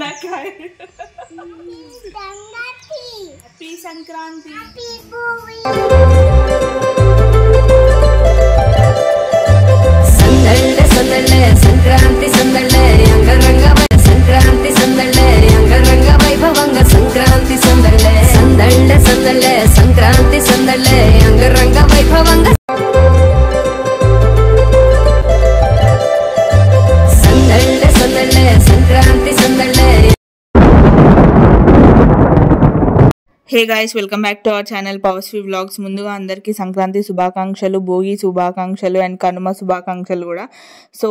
नाकाय happy Sankranti संदल्ले संदल्ले संक्रांति संदल्ले अंगरंग संक्रांति संदल्ले अंगरंग वैभवंग संक्रांति संदल्ले संदल्ले संदल्ले संक्रांति संदल्ले अंगरंग वैभवंग संदल्ले संदल्ले संक्रांति संदल्ले. Hey guys welcome back to our channel పవర్స్ఫీ వ్లాగ్స్. ముందుగా అందరికీ సంక్రాంతి శుభాకాంక్షలు, భోగి శుభాకాంక్షలు అండ్ కనుమ శుభాకాంక్షలు కూడా. సో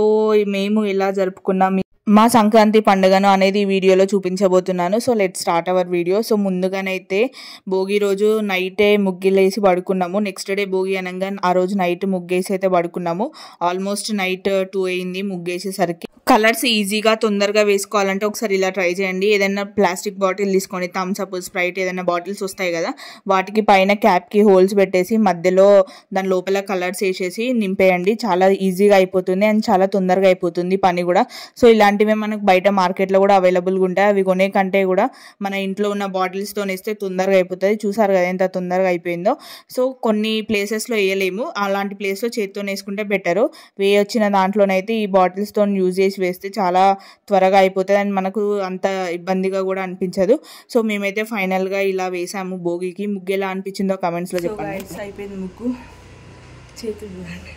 మేము ఎలా జరుపుకున్నాం మా సంక్రాంతి పండుగను అనేది ఈ వీడియోలో చూపించబోతున్నాను. So let start our video. So ముందుగానైతే భోగి రోజు నైటే ముగ్గులేసి పడుకున్నాము. నెక్స్ట్ డే భోగి అనగా ఆ రోజు నైట్ ముగ్గేసి అయితే పడుకున్నాము. ఆల్మోస్ట్ నైట్ 2 అయింది ముగ్గేసేసరికి. కలర్స్ ఈజీగా తొందరగా వేసుకోవాలంటే ఒకసారి ఇలా ట్రై చేయండి. ఏదైనా ప్లాస్టిక్ బాటిల్ తీసుకొని థమ్స్అప్, స్ప్రైట్ ఏదైనా బాటిల్స్ వస్తాయి కదా, వాటికి పైన క్యాప్కి హోల్స్ పెట్టేసి మధ్యలో దాని లోపల కలర్స్ వేసేసి నింపేయండి. చాలా ఈజీగా అయిపోతుంది అండ్ చాలా తొందరగా అయిపోతుంది పని కూడా. సో ఇలాంటివి మనకు బయట మార్కెట్లో కూడా అవైలబుల్గా ఉంటాయి. అవి కొనే కంటే కూడా మన ఇంట్లో ఉన్న బాటిల్స్తో వేస్తే తొందరగా అయిపోతుంది. చూసారు కదా ఎంత తొందరగా అయిపోయిందో. సో కొన్ని ప్లేసెస్లో వేయలేము, అలాంటి ప్లేస్లో చేతితో వేసుకుంటే బెటరు. వేయొచ్చిన దాంట్లోనైతే ఈ బాటిల్స్తో యూజ్ చేసి వేస్తే చాలా త్వరగా అయిపోతుంది అండ్ మనకు అంత ఇబ్బందిగా కూడా అనిపించదు. సో మేమైతే ఫైనల్గా ఇలా వేసాము భోగికి. ముగ్గు ఎలా అనిపించిందో కమెంట్స్లో చెప్పండి. అయిపోయింది ముగ్గు, చేతులు చూడండి.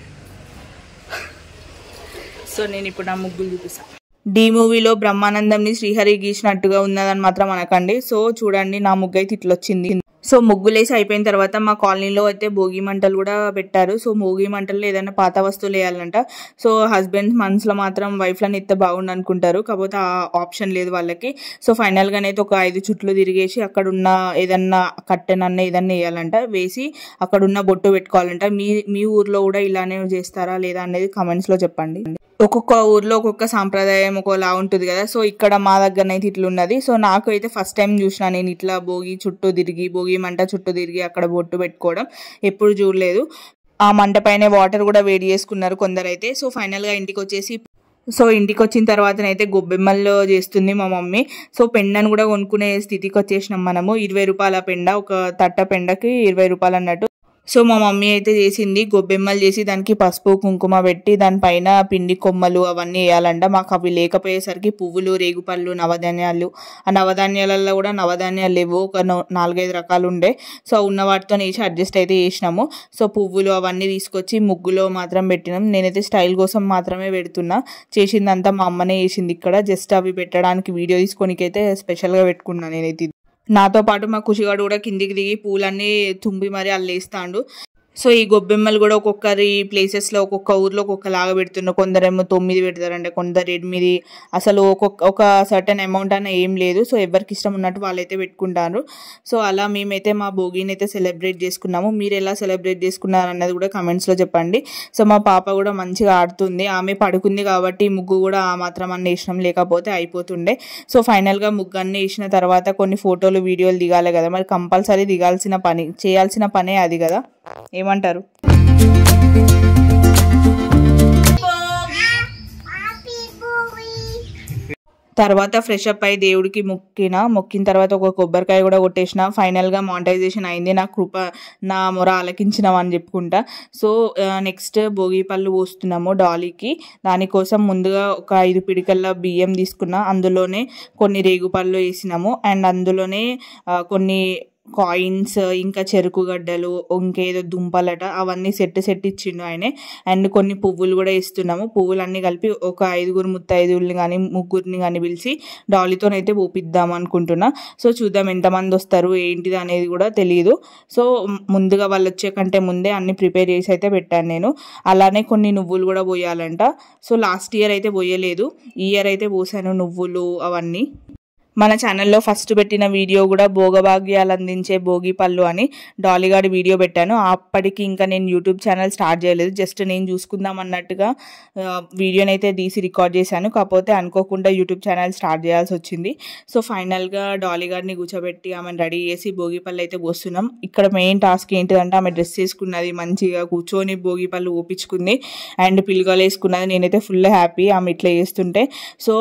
సో నేను ఇప్పుడు నా ముగ్గులు చూపిస్తాను. డి మూవీలో బ్రహ్మానందంని శ్రీహరి గీసినట్టుగా ఉన్నదని మాత్రం అనకండి. సో చూడండి నా ముగ్గు అయితే ఇట్లా వచ్చింది. సో ముగ్గులేసి అయిపోయిన తర్వాత మా కాలనీలో అయితే భోగి మంటలు కూడా పెట్టారు. సో భోగి మంటల్లో ఏదైనా పాత వస్తువులు వేయాలంట. సో హస్బెండ్ మనసులో మాత్రం వైఫ్లను ఇస్తే బాగుండు అనుకుంటారు, కాకపోతే ఆ ఆప్షన్ లేదు వాళ్ళకి. సో ఫైనల్గానైతే ఒక 5 చుట్లు తిరిగేసి అక్కడున్న ఏదన్నా కట్టెనన్న ఏదన్నా వేయాలంట, వేసి అక్కడున్న బొట్టు పెట్టుకోవాలంట. మీ ఊర్లో కూడా ఇలానే చేస్తారా లేదా అనేది కమెంట్స్లో చెప్పండి. ఒక్కొక్క ఊర్లో ఒక్కొక్క సాంప్రదాయం ఒకలా ఉంటుంది కదా. సో ఇక్కడ మా దగ్గరనైతే ఇట్లా ఉన్నది. సో నాకు అయితే ఫస్ట్ టైం చూసిన నేను ఇట్లా భోగి చుట్టూ తిరిగి, భోగి మంట చుట్టూ తిరిగి అక్కడ బొట్టు పెట్టుకోవడం ఎప్పుడు చూడలేదు. ఆ మంట పైన వాటర్ కూడా వేడి చేసుకున్నారు కొందరైతే. సో ఫైనల్గా ఇంటికి వచ్చేసి ఇంటికి వచ్చిన తర్వాతనైతే గొబ్బెమ్మల్లో చేస్తుంది మా మమ్మీ. సో పెండను కూడా కొనుక్కునే స్థితికి వచ్చేసినాం మనము. 20 రూపాయల పెండ, ఒక తట్ట పెండకి 20 రూపాయలు అన్నట్టు. సో మా మమ్మీ అయితే చేసింది గొబ్బెమ్మలు చేసి దానికి పసుపు కుంకుమ పెట్టి దానిపైన పిండి కొమ్మలు అవన్నీ వేయాలంట. మాకు అవి లేకపోయేసరికి పువ్వులు, రేగుపళ్ళు, నవధాన్యాలు, ఆ నవధాన్యాలలో కూడా నవధాన్యాలు లేవు, ఒక 4-5 రకాలు ఉండే. సో ఉన్న వాటితో వేసి అడ్జస్ట్ అయితే చేసినాము. సో పువ్వులు అవన్నీ తీసుకొచ్చి ముగ్గులో మాత్రం పెట్టినాం. నేనైతే స్టైల్ కోసం మాత్రమే పెడుతున్నా, చేసిందంతా మా అమ్మనే చేసింది. ఇక్కడ జస్ట్ అవి పెట్టడానికి వీడియో తీసుకోనికైతే స్పెషల్గా పెట్టుకున్నాను నేనైతే. నాతో పాటు మా కుషిగాడు కూడా కిందికి దిగి పూలన్నీ తుంపి మరి అల్లేస్తాడు. సో ఈ గొబ్బెమ్మలు కూడా ఒక్కొక్కరి ప్లేసెస్లో ఒక్కొక్క ఊర్లో ఒక్కొక్కలాగా పెడుతున్నారు. కొందరేమో 9 పెడతారంటే, కొందరు 8. అసలు ఒక సర్టన్ అమౌంట్ అన్న ఏం లేదు. సో ఎవరికి ఇష్టం ఉన్నట్టు వాళ్ళైతే పెట్టుకుంటారు. సో అలా మేమైతే మా భోగిని అయితే సెలబ్రేట్ చేసుకున్నాము. మీరు ఎలా సెలబ్రేట్ చేసుకున్నారు అన్నది కూడా కమెంట్స్లో చెప్పండి. సో మా పాప కూడా మంచిగా ఆడుతుంది. ఆమె పడుకుంది కాబట్టి ముగ్గు కూడా ఆ మాత్రం అన్నీ వేసినాం, లేకపోతే అయిపోతుండే. సో ఫైనల్గా ముగ్గు అన్నీ వేసిన తర్వాత కొన్ని ఫోటోలు వీడియోలు దిగాలి కదా, మరి కంపల్సరీ చేయాల్సిన పనే అది కదా. ఏమంటారు? తర్వాత ఫ్రెష్ అప్ అయి దేవుడికి మొక్కిన తర్వాత ఒక కొబ్బరికాయ కూడా కొట్టేసిన. ఫైనల్గా మానిటైజేషన్ అయింది. నా మొర ఆలకించినామని చెప్పుకుంటా. సో నెక్స్ట్ భోగి పళ్ళు పోస్తున్నాము డాలీకి. దానికోసం ముందుగా ఒక 5 పిడికల బియ్యం తీసుకున్నా, అందులోనే కొన్ని రేగుపళ్ళు వేసినాము అండ్ అందులోనే కొన్ని కాయిన్స్, ఇంకా చెరుకు గడ్డలు, ఇంకేదో దుంపలట, అవన్నీ సెట్ ఇచ్చిండు ఆయనే. అండ్ కొన్ని పువ్వులు కూడా ఇస్తున్నాము. పువ్వులన్నీ కలిపి ఒక 5 ముత్తైదువుల్ని కానీ 3 కానీ పిలిచి డాలీతోనైతే పోపిద్దాం అనుకుంటున్నా. సో చూద్దాం ఎంతమంది వస్తారు ఏంటిది అనేది కూడా తెలియదు. సో ముందుగా వాళ్ళు వచ్చే కంటే ముందే అన్ని ప్రిపేర్ చేసి అయితే పెట్టాను నేను. అలానే కొన్ని నువ్వులు కూడా పోయాలంట. సో లాస్ట్ ఇయర్ అయితే పోయలేదు, ఈ ఇయర్ అయితే పోసాను నువ్వులు అవన్నీ. మన ఛానల్లో ఫస్ట్ పెట్టిన వీడియో కూడా భోగభాగ్యాలు అందించే భోగి పళ్ళు అని డాలీ గారి వీడియో పెట్టాను. అప్పటికి ఇంకా నేను యూట్యూబ్ ఛానల్ స్టార్ట్ చేయలేదు, జస్ట్ నేను చూసుకుందాం అన్నట్టుగా వీడియోని అయితే తీసి రికార్డ్ చేశాను. కాకపోతే అనుకోకుండా యూట్యూబ్ ఛానల్ స్టార్ట్ చేయాల్సి వచ్చింది. సో ఫైనల్గా డాలీ గారిని కూర్చోబెట్టి ఆమెను రెడీ చేసి భోగి పళ్ళు అయితే పోస్తున్నాం. ఇక్కడ మెయిన్ టాస్క్ ఏంటిదంటే ఆమె డ్రెస్ వేసుకున్నది, మంచిగా కూర్చొని భోగి పళ్ళు ఊపించుకుంది అండ్ పిల్లగాలు వేసుకున్నది. నేనైతే ఫుల్ హ్యాపీ ఆమె ఇట్లా చేస్తుంటే. సో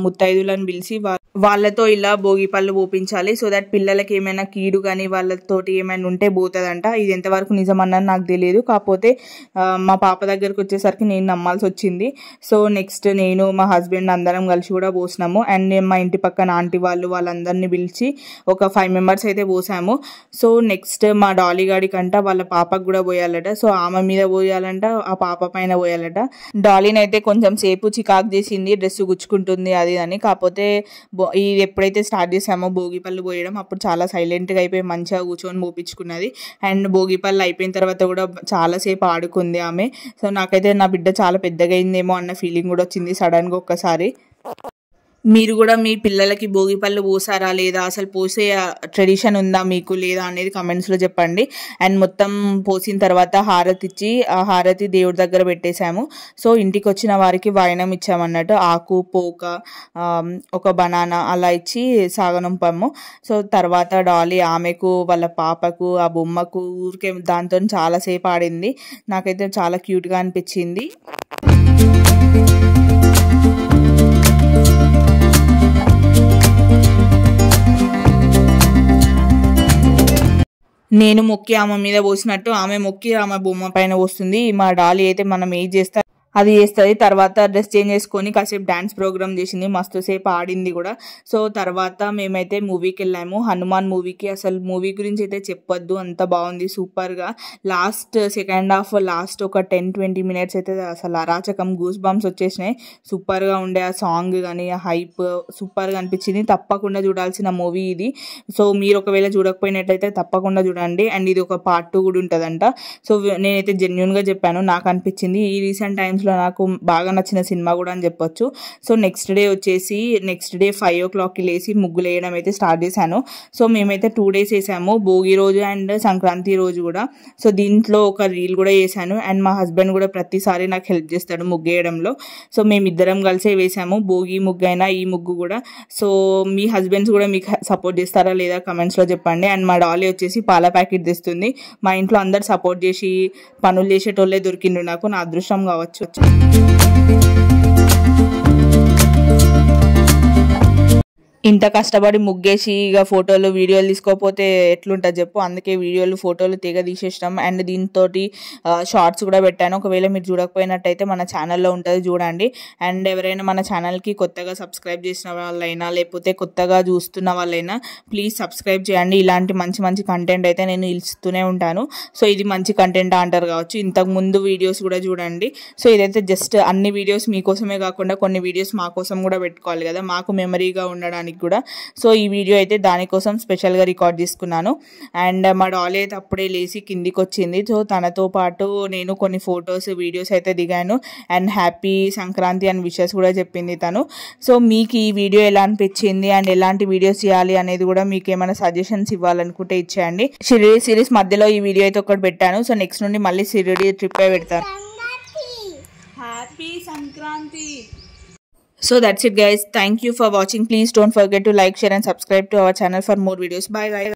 ముత్తైదులను పిలిచి వాళ్ళతో ఇలా భోగి పళ్ళు పోపించాలి, సో దట్ పిల్లలకి ఏమైనా కీడు కానీ వాళ్ళతోటి ఏమైనా ఉంటే పోతుందంట. ఇది ఎంతవరకు నిజమన్నది నాకు తెలియదు, కాకపోతే మా పాప దగ్గరకు వచ్చేసరికి నేను నమ్మాల్సి వచ్చింది. సో నెక్స్ట్ నేను మా హస్బెండ్ అందరం కలిసి కూడా పోసినాము. అండ్ మా ఇంటి పక్కన ఆంటీ వాళ్ళందరినీ పిలిచి ఒక 5 మెంబర్స్ అయితే పోసాము. సో నెక్స్ట్ మా డాలీ గాడికంట వాళ్ళ పాపకు కూడా పోయాలట. సో ఆమె మీద పోయాలంట, ఆ పాప పైన పోయాలట. డాలీని అయితే కొంచెం సేపు చికాకు చేసింది, డ్రెస్ గుచ్చుకుంటుంది అది అని. కాకపోతే ఇది ఎప్పుడైతే స్టార్ట్ చేసామో భోగి పళ్ళు పోయడం, అప్పుడు చాలా సైలెంట్గా అయిపోయి మంచిగా కూర్చొని పోపించుకున్నది. అండ్ భోగి పళ్ళు అయిపోయిన తర్వాత కూడా చాలాసేపు ఆడుకుంది ఆమె. సో నాకైతే నా బిడ్డ చాలా పెద్దగా అయిందేమో అన్న ఫీలింగ్ కూడా వచ్చింది సడన్గా ఒక్కసారి. మీరు కూడా మీ పిల్లలకి భోగి పళ్ళు పోసారా లేదా, అసలు పోసే ట్రెడిషన్ ఉందా మీకు లేదా అనేది కమెంట్స్లో చెప్పండి. అండ్ మొత్తం పోసిన తర్వాత హారతి ఇచ్చి ఆ హారతి దేవుడి దగ్గర పెట్టేశాము. సో ఇంటికి వచ్చిన వారికి వాయనం ఇచ్చామన్నట్టు, ఆకు పోక ఒక బనానా అలా ఇచ్చి సాగనంపాము. సో తర్వాత డాలీ ఆమెకు వాళ్ళ పాపకు ఆ బొమ్మకు ఊరికే దాంతో చాలాసేపు ఆడింది. నాకైతే చాలా క్యూట్గా అనిపించింది. నేను మొక్కి ఆమె మీద పోసినట్టు ఆమె మొక్కి ఆమె బొమ్మ పైన పోస్తుంది. మా డాలీ అయితే మనం ఏం చేస్తా అది చేస్తుంది. తర్వాత డ్రెస్ చేంజ్ చేసుకొని కాసేపు డ్యాన్స్ ప్రోగ్రామ్ చేసింది, మస్తు సేపు ఆడింది కూడా. సో తర్వాత మేమైతే మూవీకి వెళ్ళాము, హనుమాన్ మూవీకి. అసలు మూవీ గురించి అయితే చెప్పొద్దు, అంత బాగుంది, సూపర్గా. లాస్ట్ సెకండ్ హాఫ్ లాస్ట్ ఒక 10-20 మినిట్స్ అయితే అసలు అరాచకం, గూస్ బంప్స్ వచ్చేసినాయి. సూపర్గా ఉండే ఆ సాంగ్ కానీ ఆ హైప్ సూపర్గా అనిపించింది. తప్పకుండా చూడాల్సిన మూవీ ఇది. సో మీరు ఒకవేళ చూడకపోయినట్లయితే తప్పకుండా చూడండి. అండ్ ఇది ఒక పార్ట్ 2 కూడా ఉంటుందంట. సో నేనైతే జెన్యున్గా చెప్పాను, నాకు అనిపించింది. ఈ రీసెంట్ టైమ్స్లో నాకు బాగా నచ్చిన సినిమా కూడా అని చెప్పొచ్చు. సో నెక్స్ట్ డే 5 o'clockకి లేచి ముగ్గులు వేయడం అయితే స్టార్ట్ చేశాను. సో మేమైతే 2 days వేసాము, భోగి రోజు అండ్ సంక్రాంతి రోజు కూడా. సో దీంట్లో ఒక రీల్ కూడా వేసాను. అండ్ మా హస్బెండ్ కూడా ప్రతిసారి నాకు హెల్ప్ చేస్తాడు ముగ్గు వేయడంలో. సో మేమిద్దరం కలిసే వేసాము, భోగి ముగ్గు అయినా ఈ ముగ్గు కూడా. సో మీ హస్బెండ్స్ కూడా మీకు సపోర్ట్ చేస్తారా లేదా కమెంట్స్లో చెప్పండి. అండ్ మా డాలీ వచ్చేసి పాల ప్యాకెట్ తెస్తుంది. మా ఇంట్లో అందరు సపోర్ట్ చేసి పనులు చేసేటోళ్ళే దొరికిండు నాకు, నా అదృష్టం కావచ్చు. ఇంత కష్టపడి ముగ్గేసి ఇక ఫోటోలు వీడియోలు తీసుకోకపోతే ఎట్లుంటుంది చెప్పు. అందుకే వీడియోలు ఫోటోలు తెగ తీసేసినాం. అండ్ దీంతో షార్ట్స్ కూడా పెట్టాను, ఒకవేళ మీరు చూడకపోయినట్టయితే మన ఛానల్లో ఉంటుంది, చూడండి. అండ్ ఎవరైనా మన ఛానల్కి కొత్తగా సబ్స్క్రైబ్ చేసిన వాళ్ళైనా లేకపోతే కొత్తగా చూస్తున్న వాళ్ళైనా ప్లీజ్ సబ్స్క్రైబ్ చేయండి. ఇలాంటి మంచి మంచి కంటెంట్ అయితే నేను ఇస్తూనే ఉంటాను. సో ఇది మంచి కంటెంట్ అంటారు కావచ్చు. ఇంతకు ముందు వీడియోస్ కూడా చూడండి. సో ఇదైతే జస్ట్ అన్ని వీడియోస్ మీకోసమే కాకుండా కొన్ని వీడియోస్ మా కోసం కూడా పెట్టుకోవాలి కదా, మాకు మెమరీగా ఉండడానికి కూడా. సో ఈ వీడియో అయితే దానికోసం స్పెషల్గా రికార్డ్ చేసుకున్నాను. అండ్ మా డాలీ అయితే అప్పుడే లేచి కిందికి వచ్చింది. సో తనతో పాటు నేను కొన్ని ఫొటోస్ వీడియోస్ అయితే దిగాను. అండ్ హ్యాపీ సంక్రాంతి అని విషెస్ కూడా చెప్పింది తను. సో మీకు ఈ వీడియో ఎలా అనిపించింది అండ్ ఎలాంటి వీడియోస్ చేయాలి అనేది కూడా మీకు ఏమైనా సజెషన్స్ ఇవ్వాలనుకుంటే ఇచ్చేయండి. షిరిడి సిరీస్ మధ్యలో ఈ వీడియో అయితే ఒకటి పెట్టాను. సో నెక్స్ట్ నుండి మళ్ళీ షిరిడి ట్రిప్ పెడతాను. Happy Sankranti. So that's it guys, thank you for watching. Please don't forget to like, share and subscribe to our channel for more videos. Bye.